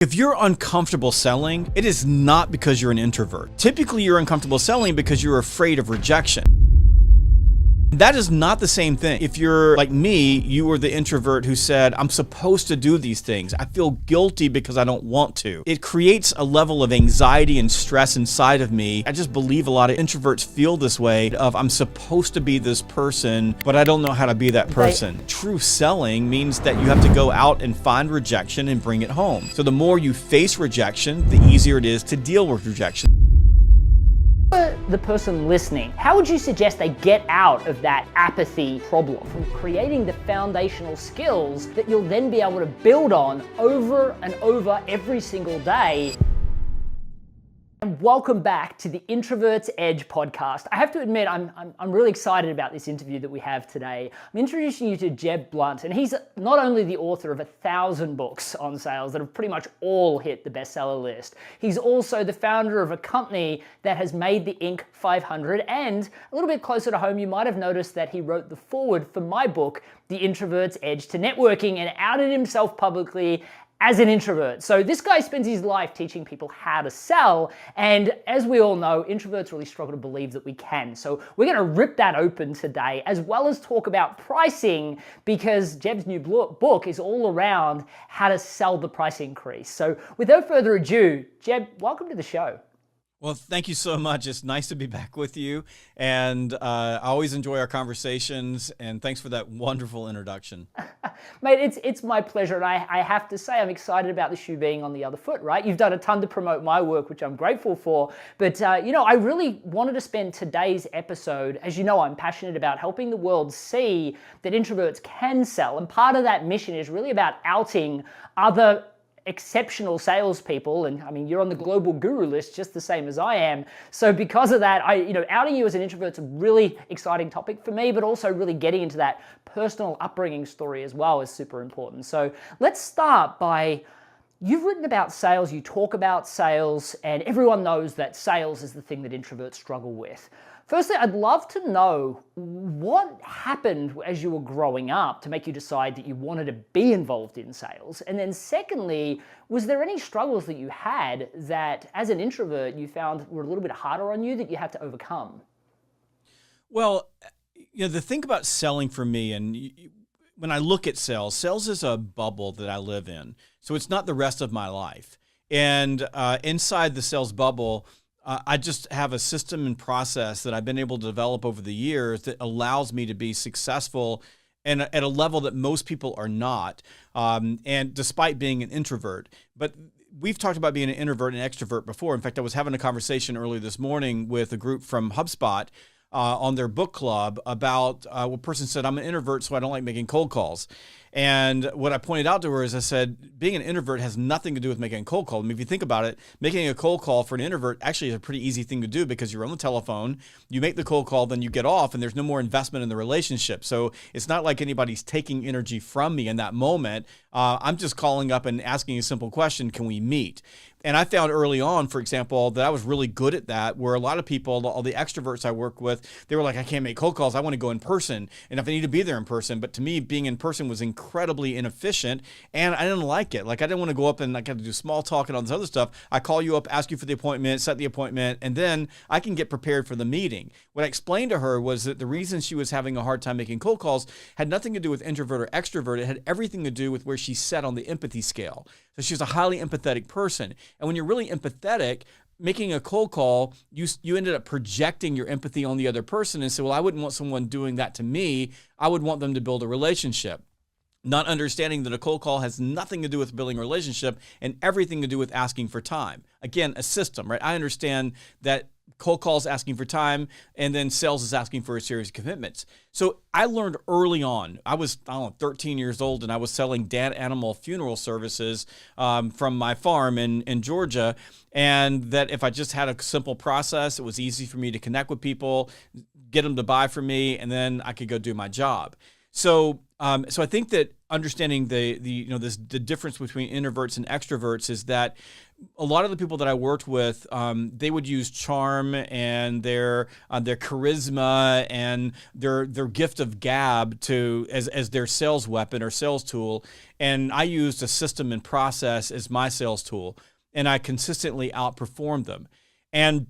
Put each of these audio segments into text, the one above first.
If you're uncomfortable selling, it is not because you're an introvert. Typically, you're uncomfortable selling because you're afraid of rejection. That is not the same thing. If you're like me, you were the introvert who said, I'm supposed to do these things. I feel guilty because I don't want to. It creates a level of anxiety and stress inside of me. I just believe a lot of introverts feel this way of, I'm supposed to be this person, but I don't know how to be that person. True selling means that you have to go out and find rejection and bring it home. So the more you face rejection, the easier it is to deal with rejection. The person listening, how would you suggest they get out of that apathy problem from creating the foundational skills that you'll then be able to build on over and over every single day? And welcome back to the Introvert's Edge podcast. I have to admit, I'm really excited about this interview that we have today. I'm introducing you to Jeb Blount, and he's not only the author of 1,000 books on sales that have pretty much all hit the bestseller list, he's also the founder of a company that has made the Inc. 500, and a little bit closer to home, you might have noticed that he wrote the foreword for my book, The Introvert's Edge to Networking, and outed himself publicly as an introvert. So this guy spends his life teaching people how to sell, and as we all know, introverts really struggle to believe that we can. So we're gonna rip that open today, as well as talk about pricing, because Jeb's new book is all around how to sell the price increase. So without further ado, Jeb, welcome to the show. Well, thank you so much. It's nice to be back with you. And I always enjoy our conversations. And thanks for that wonderful introduction. Mate, it's my pleasure. And I have to say, I'm excited about the shoe being on the other foot, right? You've done a ton to promote my work, which I'm grateful for. But, I really wanted to spend today's episode, as you know, I'm passionate about helping the world see that introverts can sell. And part of that mission is really about outing other exceptional salespeople, and I mean, you're on the global guru list just the same as I am. So because of that, outing you as an introvert is a really exciting topic for me, but also really getting into that personal upbringing story as well is super important. So let's start by, you've written about sales, you talk about sales, and everyone knows that sales is the thing that introverts struggle with. Firstly, I'd love to know what happened as you were growing up to make you decide that you wanted to be involved in sales. And then secondly, was there any struggles that you had that as an introvert you found were a little bit harder on you that you had to overcome? Well, the thing about selling for me, and when I look at sales is a bubble that I live in. So it's not the rest of my life. And inside the sales bubble, I just have a system and process that I've been able to develop over the years that allows me to be successful and at a level that most people are not, and despite being an introvert. But we've talked about being an introvert and extrovert before. In fact, I was having a conversation earlier this morning with a group from HubSpot on their book club about a person said, I'm an introvert, so I don't like making cold calls. And what I pointed out to her is I said, being an introvert has nothing to do with making a cold call. I mean, if you think about it, making a cold call for an introvert actually is a pretty easy thing to do because you're on the telephone, you make the cold call, then you get off, and there's no more investment in the relationship. So it's not like anybody's taking energy from me in that moment. I'm just calling up and asking a simple question, can we meet? And I found early on, for example, that I was really good at that, where a lot of people, all the extroverts I work with, they were like, I can't make cold calls. I want to go in person. And if I need to be there in person, but to me, being in person was incredibly inefficient and I didn't like it. Like I didn't want to go up and I got to do small talk and all this other stuff. I call you up, ask you for the appointment, set the appointment, and then I can get prepared for the meeting. What I explained to her was that the reason she was having a hard time making cold calls had nothing to do with introvert or extrovert. It had everything to do with where she sat on the empathy scale. So she was a highly empathetic person. And when you're really empathetic, making a cold call, you ended up projecting your empathy on the other person and say, well, I wouldn't want someone doing that to me. I would want them to build a relationship. Not understanding that a cold call has nothing to do with building a relationship and everything to do with asking for time. Again, a system, right? I understand that cold calls asking for time, and then sales is asking for a series of commitments. So I learned early on, I was, 13 years old, and I was selling dead animal funeral services from my farm in Georgia, and that if I just had a simple process, it was easy for me to connect with people, get them to buy from me, and then I could go do my job. So I think that understanding the difference between introverts and extroverts is that a lot of the people that I worked with, they would use charm and their charisma and their gift of gab as their sales weapon or sales tool, and I used a system and process as my sales tool, and I consistently outperformed them. And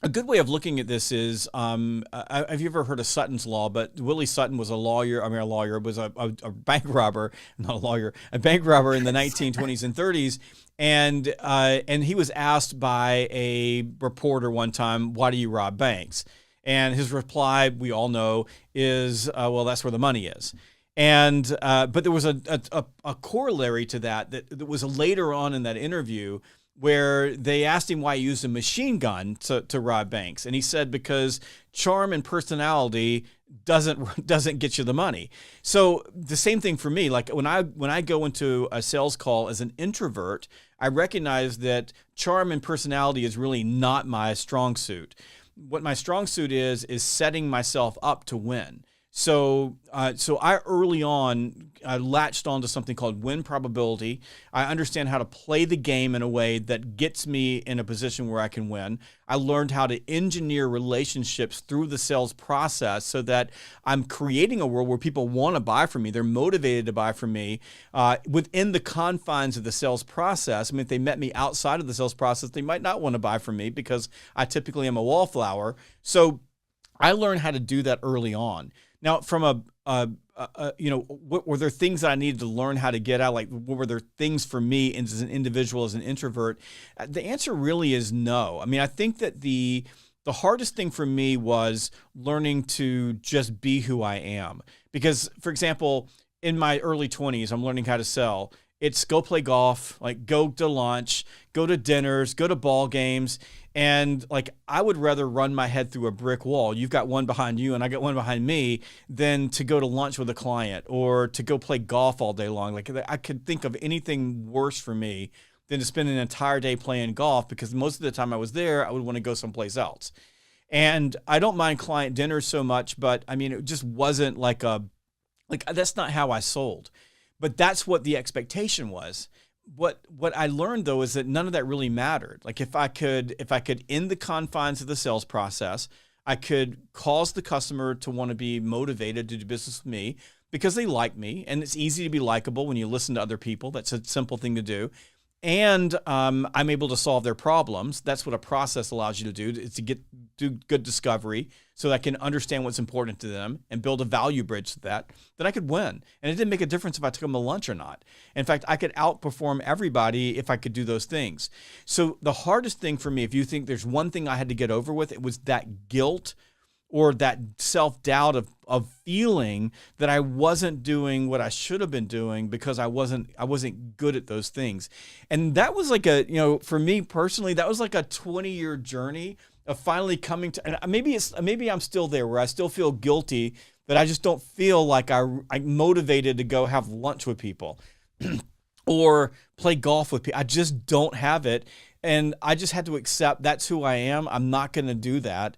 a good way of looking at this is, have you ever heard of Suttons Law? But Willie Sutton was was a bank robber, not a lawyer, a bank robber in the 1920s and 30s. And he was asked by a reporter one time, why do you rob banks? And his reply, we all know, is, well, that's where the money is. And but there was a corollary to that was later on in that interview, where they asked him why he used a machine gun to rob banks. And he said, because charm and personality doesn't get you the money. So the same thing for me. Like when I go into a sales call as an introvert, I recognize that charm and personality is really not my strong suit. What my strong suit is setting myself up to win. So I early on latched onto something called win probability. I understand how to play the game in a way that gets me in a position where I can win. I learned how to engineer relationships through the sales process so that I'm creating a world where people want to buy from me. They're motivated to buy from me within the confines of the sales process. I mean, if they met me outside of the sales process, they might not want to buy from me because I typically am a wallflower. So I learned how to do that early on. Now, from what were there things that I needed to learn how to get out? Like, what were there things for me as an individual, as an introvert? The answer really is no. I mean, I think that the hardest thing for me was learning to just be who I am. Because, for example, in my early 20s, I'm learning how to sell. It's go play golf, like go to lunch, go to dinners, go to ball games. And like, I would rather run my head through a brick wall. You've got one behind you and I got one behind me than to go to lunch with a client or to go play golf all day long. Like I could think of anything worse for me than to spend an entire day playing golf, because most of the time I was there, I would want to go someplace else. And I don't mind client dinners so much, but I mean, it just wasn't like that's not how I sold. But that's what the expectation was. What I learned though is that none of that really mattered. Like if I could in the confines of the sales process, I could cause the customer to want to be motivated to do business with me because they like me, and it's easy to be likable when you listen to other people. That's a simple thing to do. And I'm able to solve their problems. That's what a process allows you to do, is to do good discovery so that I can understand what's important to them and build a value bridge to that I could win. And it didn't make a difference if I took them to lunch or not. In fact, I could outperform everybody if I could do those things. So the hardest thing for me, if you think there's one thing I had to get over with, it was that guilt or that self-doubt of feeling that I wasn't doing what I should have been doing because I wasn't good at those things. And that was like for me personally, that was like a 20-year journey of finally coming to, and maybe I'm still there where I still feel guilty that I just don't feel like I'm motivated to go have lunch with people or play golf with people. I just don't have it. And I just had to accept that's who I am. I'm not going to do that.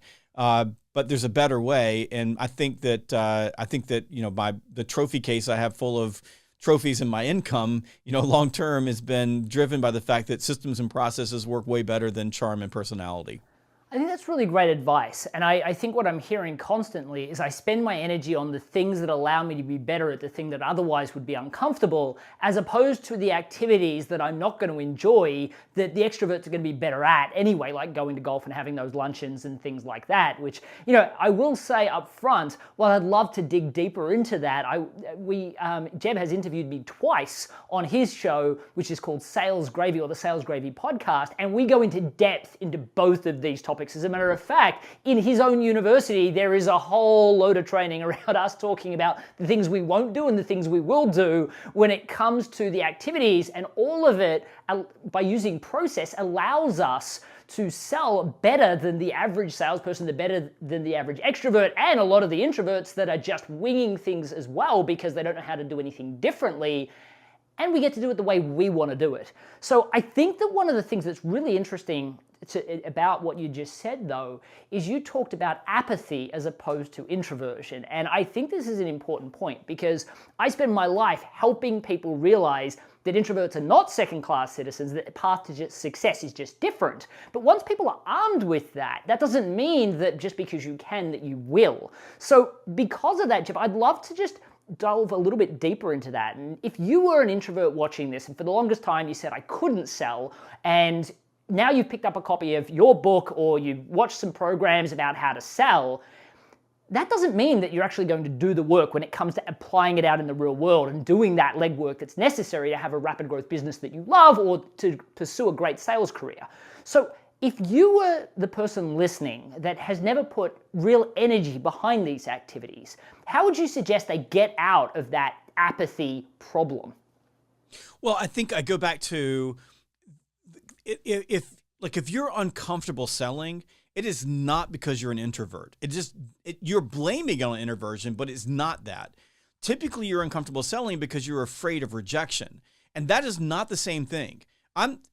But there's a better way, and I think that the trophy case I have full of trophies and my income, long term has been driven by the fact that systems and processes work way better than charm and personality. I think that's really great advice. And I think what I'm hearing constantly is I spend my energy on the things that allow me to be better at the thing that otherwise would be uncomfortable, as opposed to the activities that I'm not going to enjoy that the extroverts are going to be better at anyway, like going to golf and having those luncheons and things like that, which, I will say up front, while I'd love to dig deeper into that, Jeb has interviewed me twice on his show, which is called Sales Gravy, or the Sales Gravy podcast, and we go into depth into both of these topics. As a matter of fact, in his own university, there is a whole load of training around us talking about the things we won't do and the things we will do when it comes to the activities, and all of it, by using process, allows us to sell better than the average salesperson, better than the average extrovert, and a lot of the introverts that are just winging things as well because they don't know how to do anything differently. and we get to do it the way we want to do it. So I think that one of the things that's really interesting about what you just said, though, is you talked about apathy as opposed to introversion. And I think this is an important point because I spend my life helping people realize that introverts are not second-class citizens, that the path to success is just different. But once people are armed with that, that doesn't mean that just because you can, that you will. So because of that, Jeb, I'd love to just delve a little bit deeper into that. And if you were an introvert watching this, and for the longest time you said, I couldn't sell, and now you've picked up a copy of your book or you watched some programs about how to sell, that doesn't mean that you're actually going to do the work when it comes to applying it out in the real world and doing that legwork that's necessary to have a rapid growth business that you love or to pursue a great sales career. So if you were the person listening that has never put real energy behind these activities, how would you suggest they get out of that apathy problem? Well, I think I go back to if you're uncomfortable selling, it is not because you're an introvert. You're blaming it on introversion, but it's not that. Typically, you're uncomfortable selling because you're afraid of rejection, and that is not the same thing.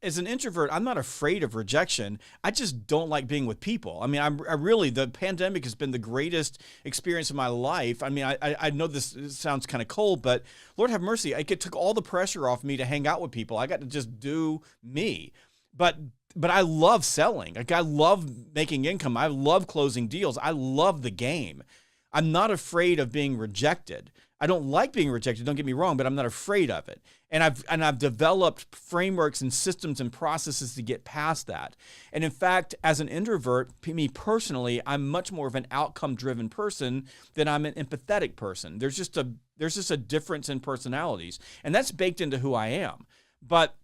As an introvert, I'm not afraid of rejection. I just don't like being with people. I mean, the pandemic has been the greatest experience of my life. I mean, I know this sounds kind of cold, but Lord have mercy, it took all the pressure off me to hang out with people. I got to just do me. But I love selling. Like, I love making income. I love closing deals. I love the game. I'm not afraid of being rejected. I don't like being rejected, don't get me wrong, but I'm not afraid of it. And I've developed frameworks and systems and processes to get past that. And in fact, as an introvert, me personally, I'm much more of an outcome-driven person than I'm an empathetic person. There's just a difference in personalities, and that's baked into who I am. But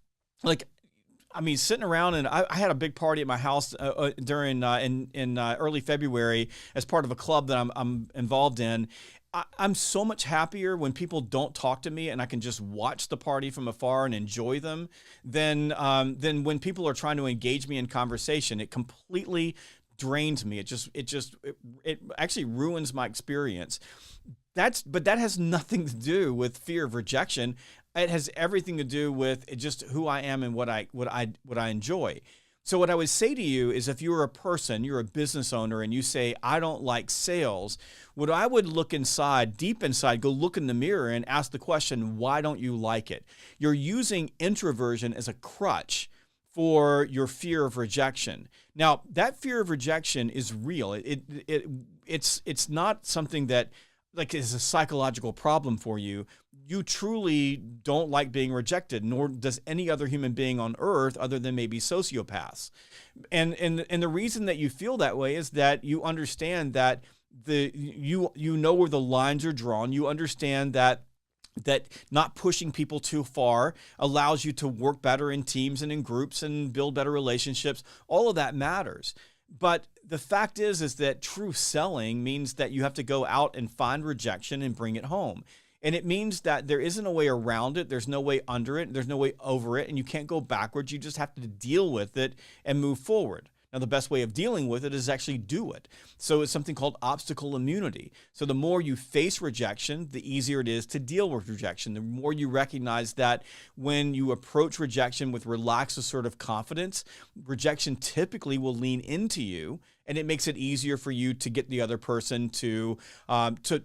sitting around, and I had a big party at my house during in early February as part of a club that I'm involved in. I'm so much happier when people don't talk to me and I can just watch the party from afar and enjoy them than when people are trying to engage me in conversation. It completely drains me. It actually ruins my experience. But that has nothing to do with fear of rejection. It has everything to do with just who I am and what I enjoy. So what I would say to you is, if you're a person, you're a business owner, and you say, I don't like sales, what I would look inside, deep inside, go look in the mirror and ask the question, why don't you like it? You're using introversion as a crutch for your fear of rejection. Now, that fear of rejection is real. It's not something that is a psychological problem for you. You truly don't like being rejected, nor does any other human being on earth other than maybe sociopaths. And the reason that you feel that way is that you understand that you know where the lines are drawn. You understand that not pushing people too far allows you to work better in teams and in groups and build better relationships. All of that matters. But the fact is that true selling means that you have to go out and find rejection and bring it home. And it means that there isn't a way around it. There's no way under it. There's no way over it. And you can't go backwards. You just have to deal with it and move forward. Now, the best way of dealing with it is actually do it. So it's something called obstacle immunity. So the more you face rejection, the easier it is to deal with rejection. The more you recognize that when you approach rejection with relaxed, assertive confidence, rejection typically will lean into you, and it makes it easier for you to get the other person to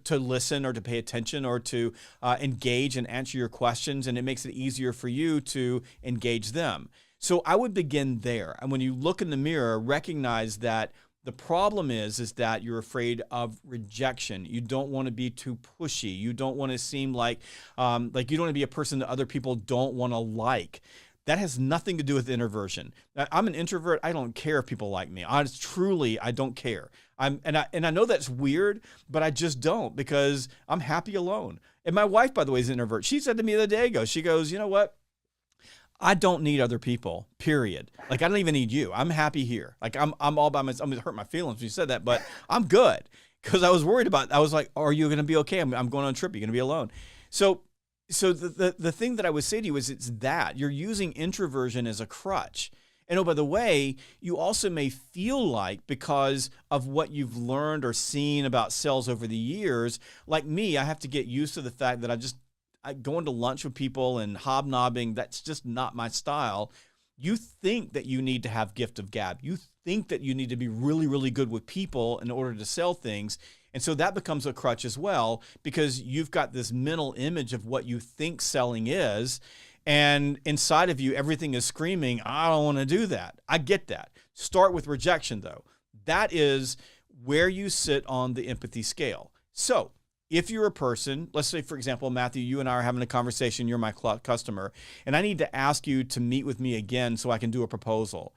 listen or to pay attention or to engage and answer your questions, and it makes it easier for you to engage them. So I would begin there. And when you look in the mirror, recognize that the problem is that you're afraid of rejection. You don't want to be too pushy. You don't want to seem like you don't want to be a person that other people don't want to like. That has nothing to do with introversion. I'm an introvert. I don't care if people like me. I don't care. And I know that's weird, but I just don't, because I'm happy alone. And my wife, by the way, is an introvert. She said to me the other day ago, she goes, you know what? I don't need other people, period. I don't even need you. I'm happy here. I'm all by myself. I'm going to hurt my feelings when you said that, but I'm good, because I was worried I was like, are you going to be okay? I'm going on a trip. You're going to be alone. So the thing that I would say to you is it's that you're using introversion as a crutch. And oh, by the way, you also may feel like, because of what you've learned or seen about sales over the years, like me, I have to get used to the fact that going to lunch with people and hobnobbing, that's just not my style. You think that you need to have gift of gab. You think that you need to be really, really good with people in order to sell things. And so that becomes a crutch as well, because you've got this mental image of what you think selling is. And inside of you, everything is screaming, I don't want to do that. I get that. Start with rejection, though. That is where you sit on the empathy scale. So if you're a person, let's say, for example, Matthew, you and I are having a conversation, you're my customer, and I need to ask you to meet with me again so I can do a proposal.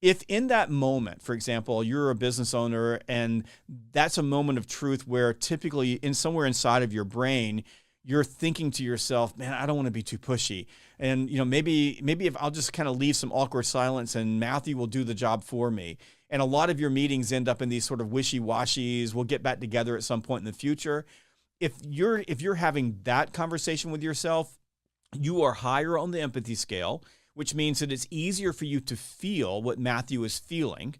If in that moment, for example, you're a business owner and that's a moment of truth where typically somewhere inside of your brain, you're thinking to yourself, man, I don't want to be too pushy. And maybe if I'll just kind of leave some awkward silence and Matthew will do the job for me. And a lot of your meetings end up in these sort of wishy-washies. We'll get back together at some point in the future. If you're having that conversation with yourself, you are higher on the empathy scale, which means that it's easier for you to feel what Matthew is feeling.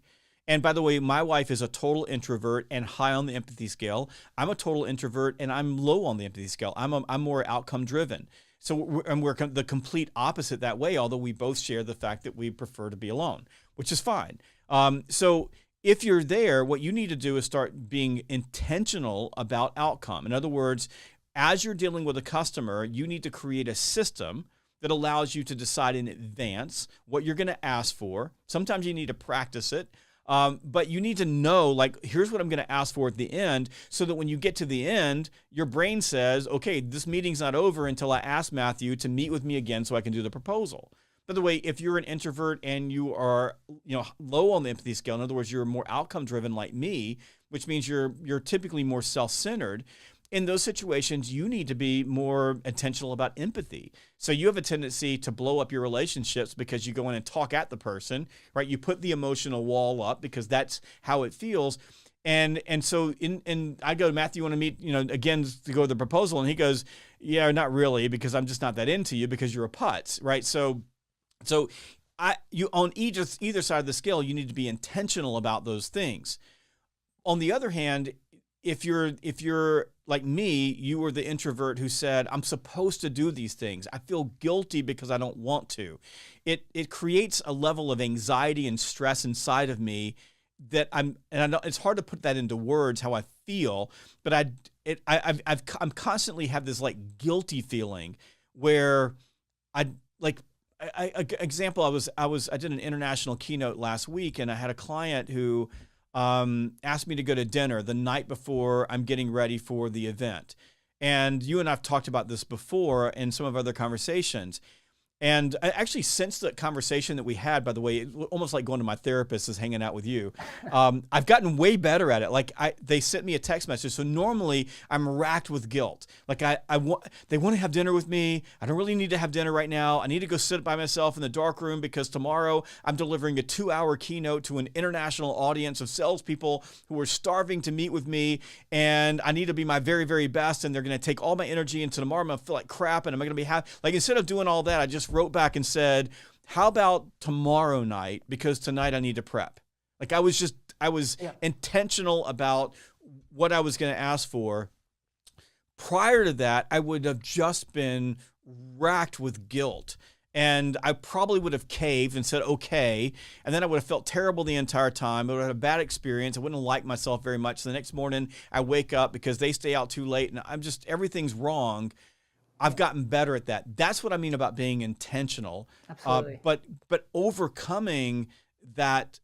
And by the way, my wife is a total introvert and high on the empathy scale. I'm a total introvert and I'm low on the empathy scale. I'm more outcome driven. So we're the complete opposite that way, although we both share the fact that we prefer to be alone, which is fine. So if you're there, what you need to do is start being intentional about outcome. In other words, as you're dealing with a customer, you need to create a system that allows you to decide in advance what you're going to ask for. Sometimes you need to practice it. But you need to know, like, here's what I'm going to ask for at the end, so that when you get to the end, your brain says, okay, this meeting's not over until I ask Matthew to meet with me again so I can do the proposal. By the way, if you're an introvert and you are, low on the empathy scale, in other words, you're more outcome driven like me, which means you're typically more self-centered. In those situations, you need to be more intentional about empathy. So you have a tendency to blow up your relationships because you go in and talk at the person, right? You put the emotional wall up because that's how it feels. And so I go, Matthew, you want to meet, again, to go to the proposal? And he goes, yeah, not really, because I'm just not that into you because you're a putz, right? So you on either side of the scale, you need to be intentional about those things. On the other hand, if you're like me, you were the introvert who said, I'm supposed to do these things. I feel guilty because I don't want to. It creates a level of anxiety and stress inside of me that I know it's hard to put that into words how I feel, but I'm constantly have this like guilty feeling where I did an international keynote last week and I had a client who asked me to go to dinner the night before I'm getting ready for the event. And you and I've talked about this before in some of our other conversations. And I actually, since the conversation that we had, by the way, almost like going to my therapist is hanging out with you, I've gotten way better at it. Like they sent me a text message. So normally I'm racked with guilt. Like they want to have dinner with me. I don't really need to have dinner right now. I need to go sit by myself in the dark room because tomorrow I'm delivering a 2-hour keynote to an international audience of salespeople who are starving to meet with me. And I need to be my very, very best. And they're going to take all my energy. And tomorrow I'm going to feel like crap. And I'm going to be happy. Like instead of doing all that, I just wrote back and said, how about tomorrow night? Because tonight I need to prep. Like I was intentional about what I was going to ask for. Prior to that, I would have just been racked with guilt. And I probably would have caved and said, okay. And then I would have felt terrible the entire time. I would have had a bad experience. I wouldn't have liked myself very much. So the next morning I wake up because they stay out too late and everything's wrong. I've gotten better at that. That's what I mean about being intentional. Absolutely. But overcoming that,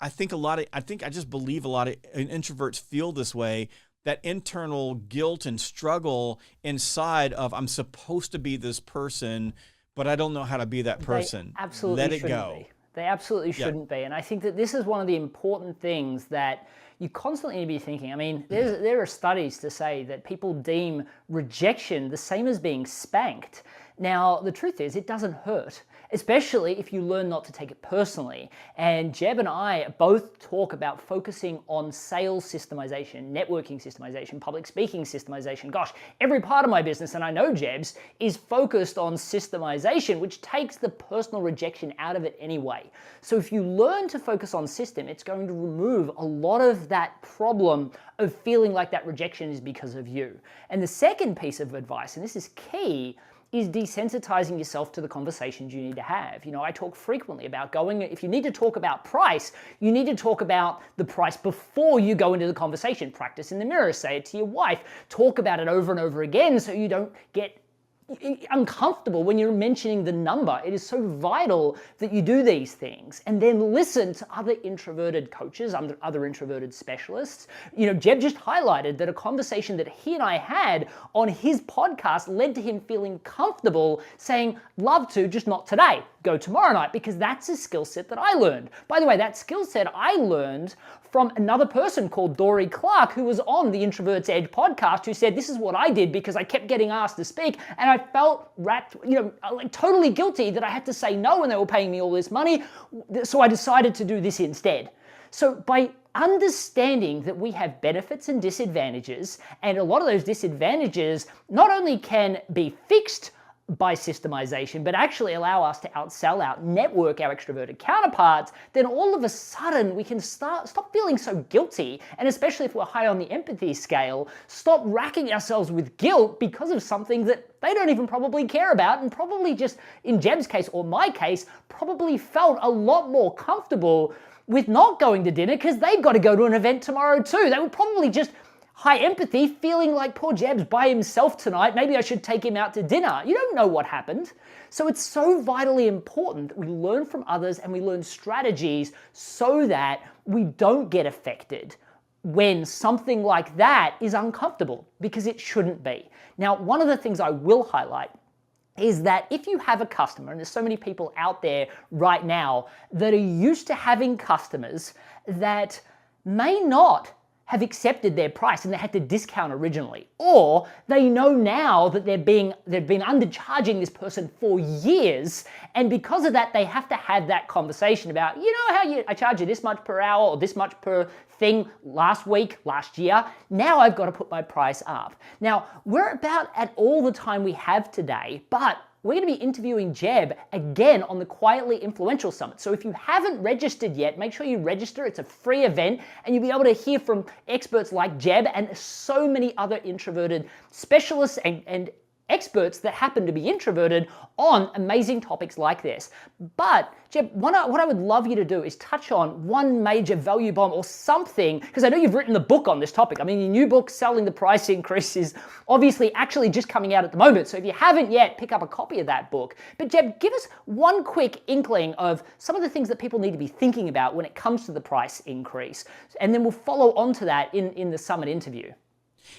I just believe a lot of introverts feel this way, that internal guilt and struggle inside of I'm supposed to be this person, but I don't know how to be that person. They absolutely Let it shouldn't go. be. They absolutely shouldn't be. And I think that this is one of the important things that you constantly need to be thinking. I mean, there are studies to say that people deem rejection the same as being spanked. Now, the truth is it doesn't hurt. especially if you learn not to take it personally. And Jeb and I both talk about focusing on sales systemization, networking systemization, public speaking systemization. Gosh, every part of my business, and I know Jeb's, is focused on systemization, which takes the personal rejection out of it anyway. So if you learn to focus on system, it's going to remove a lot of that problem of feeling like that rejection is because of you. And the second piece of advice, and this is key, is desensitizing yourself to the conversations you need to have. You know, I talk frequently about if you need to talk about price, you need to talk about the price before you go into the conversation. Practice in the mirror, say it to your wife, talk about it over and over again so you don't get uncomfortable when you're mentioning the number. It is so vital that you do these things, and then listen to other introverted coaches, other introverted specialists. You know, Jeb just highlighted that a conversation that he and I had on his podcast led to him feeling comfortable saying, love to, just not today, go tomorrow night, because that's a skill set that I learned. By the way, that skill set I learned from another person called Dory Clark, who was on the Introvert's Edge podcast, who said, this is what I did because I kept getting asked to speak and I felt like totally guilty that I had to say no when they were paying me all this money. So I decided to do this instead. So by understanding that we have benefits and disadvantages, and a lot of those disadvantages not only can be fixed by systemization, but actually allow us to outsell, out-network our extroverted counterparts, then all of a sudden we can stop feeling so guilty, and especially if we're high on the empathy scale, stop racking ourselves with guilt because of something that they don't even probably care about, and probably just, in Jeb's case or my case, probably felt a lot more comfortable with not going to dinner because they've got to go to an event tomorrow too. They were probably just high empathy, feeling like poor Jeb's by himself tonight, maybe I should take him out to dinner. You don't know what happened. So it's so vitally important that we learn from others and we learn strategies so that we don't get affected when something like that is uncomfortable, because it shouldn't be. Now, one of the things I will highlight is that if you have a customer, and there's so many people out there right now that are used to having customers that may not have accepted their price and they had to discount originally, or they know now that they've been undercharging this person for years, and because of that they have to have that conversation about, you know how I charge you this much per hour or this much per thing last week, last year, now I've got to put my price up. Now, we're about at all the time we have today, but we're going to be interviewing Jeb again on the Quietly Influential Summit. So if you haven't registered yet, make sure you register. It's a free event, and you'll be able to hear from experts like Jeb and so many other introverted specialists and experts that happen to be introverted on amazing topics like this. But Jeb, what I would love you to do is touch on one major value bomb or something, because I know you've written the book on this topic. I mean, your new book, Selling the Price Increase, is obviously actually just coming out at the moment. So if you haven't yet, pick up a copy of that book. But Jeb, give us one quick inkling of some of the things that people need to be thinking about when it comes to the price increase. And then we'll follow on to that in the summit interview.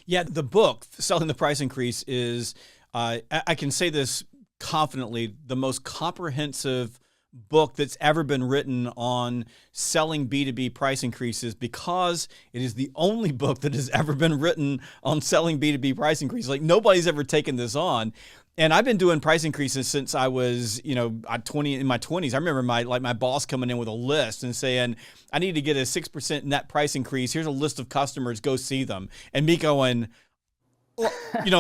Yeah, the book, Selling the Price Increase, is, I can say this confidently, the most comprehensive book that's ever been written on selling B2B price increases, because it is the only book that has ever been written on selling B2B price increases. Like, nobody's ever taken this on. And I've been doing price increases since I was, in my 20s. I remember my boss coming in with a list and saying, I need to get a 6% net price increase. Here's a list of customers, go see them. And me going, well, you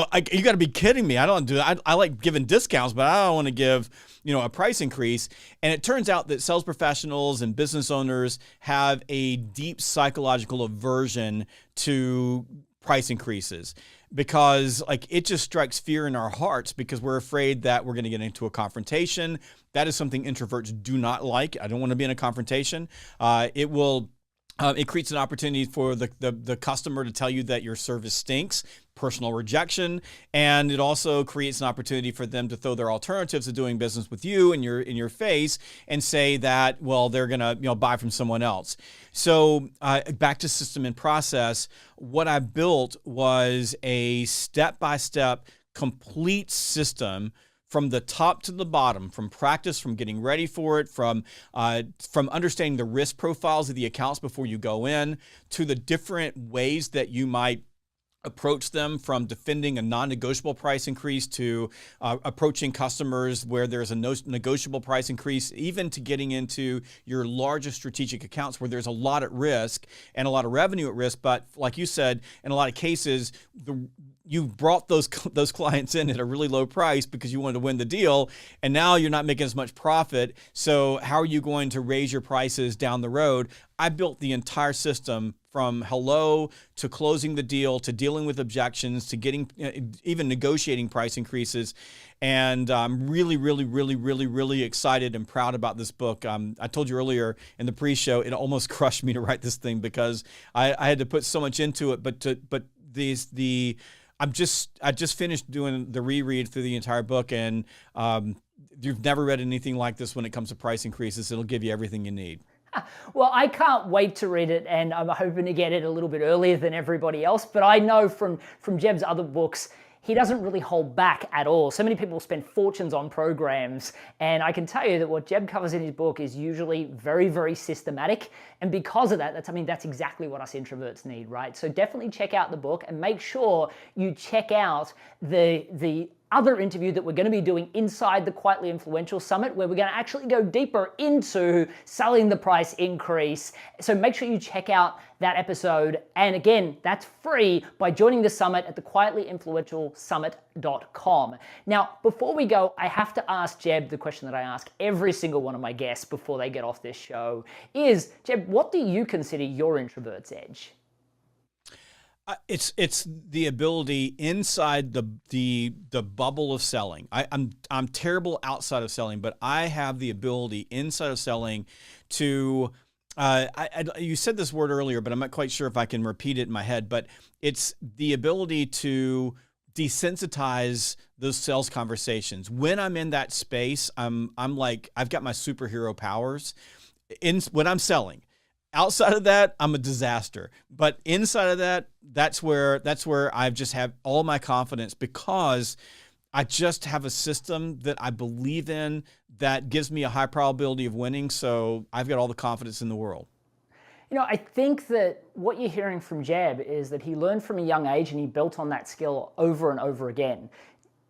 got to be kidding me. I don't do that. I like giving discounts, but I don't want to give, a price increase. And it turns out that sales professionals and business owners have a deep psychological aversion to price increases, because it just strikes fear in our hearts, because we're afraid that we're going to get into a confrontation. That is something introverts do not like. I don't want to be in a confrontation. It creates an opportunity for the customer to tell you that your service stinks, personal rejection, and it also creates an opportunity for them to throw their alternatives to doing business with you in your face and say that, well, they're gonna buy from someone else. So back to system and process, what I built was a step-by-step complete system from the top to the bottom, from practice, from getting ready for it, from understanding the risk profiles of the accounts before you go in, to the different ways that you might approach them, from defending a non-negotiable price increase to approaching customers where there's a negotiable price increase, even to getting into your largest strategic accounts where there's a lot at risk and a lot of revenue at risk. But like you said, in a lot of cases, you brought those clients in at a really low price because you wanted to win the deal, and now you're not making as much profit. So how are you going to raise your prices down the road? I built the entire system from hello to closing the deal to dealing with objections to getting even negotiating price increases. And I'm really excited and proud about this book. I told you earlier in the pre-show, it almost crushed me to write this thing because I had to put so much into it. I just finished doing the reread through the entire book, and you've never read anything like this when it comes to price increases. It'll give you everything you need. Well, I can't wait to read it, and I'm hoping to get it a little bit earlier than everybody else. But I know from Jeb's other books, he doesn't really hold back at all. So many people spend fortunes on programs, and I can tell you that what Jeb covers in his book is usually very systematic. And because of that, that's exactly what us introverts need, right? So definitely check out the book, and make sure you check out the other interview that we're going to be doing inside the Quietly Influential Summit, where we're going to actually go deeper into selling the price increase. So make sure you check out that episode. And again, that's free by joining the summit at thequietlyinfluentialsummit.com. Now, before we go, I have to ask Jeb the question that I ask every single one of my guests before they get off this show is, Jeb, what do you consider your introvert's edge? It's the ability inside the bubble of selling. I'm terrible outside of selling, but I have the ability inside of selling to. You said this word earlier, but I'm not quite sure if I can repeat it in my head. But it's the ability to desensitize those sales conversations. When I'm in that space, I'm like I've got my superhero powers. When I'm selling. Outside of that, I'm a disaster. But inside of that, that's where I just have all my confidence, because I just have a system that I believe in that gives me a high probability of winning. So I've got all the confidence in the world. You know, I think that what you're hearing from Jeb is that he learned from a young age and he built on that skill over and over again.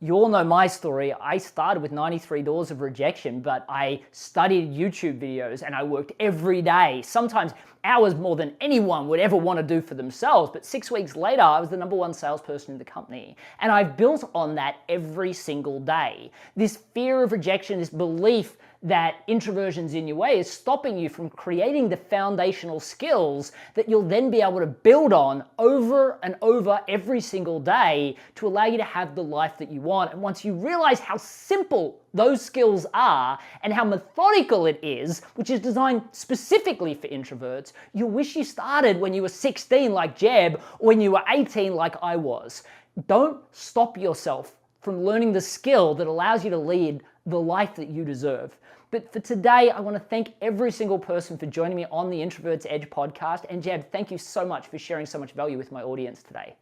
You all know my story. I started with 93 doors of rejection, but I studied YouTube videos and I worked every day, sometimes hours more than anyone would ever want to do for themselves. But 6 weeks later, I was the #1 salesperson in the company. And I've built on that every single day. This fear of rejection, this belief that introversion's in your way is stopping you from creating the foundational skills that you'll then be able to build on over and over every single day to allow you to have the life that you want. And once you realize how simple those skills are and how methodical it is, which is designed specifically for introverts, you'll wish you started when you were 16 like Jeb, or when you were 18 like I was. Don't stop yourself from learning the skill that allows you to lead the life that you deserve. But for today, I want to thank every single person for joining me on the Introvert's Edge podcast. And Jeb, thank you so much for sharing so much value with my audience today.